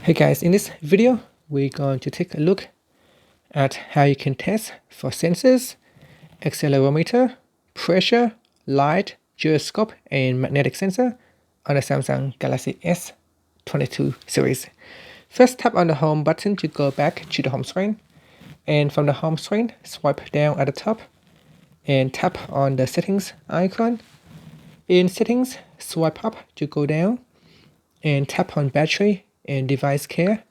Hey guys, in this video, we're going to take a look at how you can test for sensors, accelerometer, pressure, light, gyroscope, and magnetic sensor on the Samsung Galaxy S22 series. First, tap on the home button to go back to the home screen. And from the home screen, swipe down at the top and tap on the settings icon. In settings, swipe up to go down and tap on battery and device care.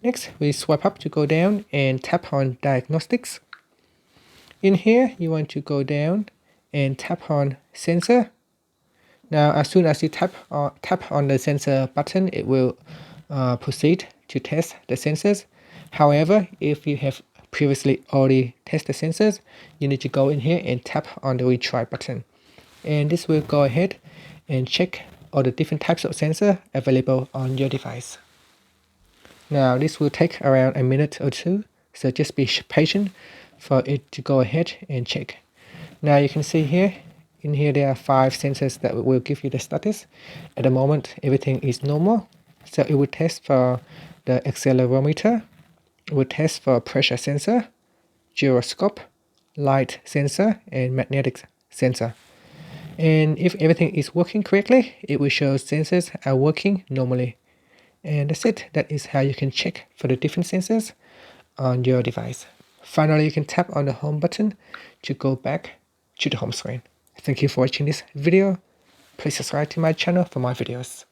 Next, we swipe up to go down and tap on diagnostics. In here, you want to go down and tap on sensor. Now, as soon as you tap on the sensor button, it will proceed to test the sensors. However, if you have previously already tested the sensors, you need to go in here and tap on the retry button. And this will go ahead and check all the different types of sensor available on your device. Now this will take around a minute or two, so just be patient for it to go ahead and check. Now you can see here, in here there are 5 sensors that will give you the status. At the moment everything is normal, so it will test for the accelerometer, it will test for pressure sensor, gyroscope, light sensor, and magnetic sensor. And if everything is working correctly, it will show sensors are working normally. And that's it. That is how you can check for the different sensors on your device. Finally, you can tap on the home button to go back to the home screen. Thank you for watching this video. Please subscribe to my channel for more videos.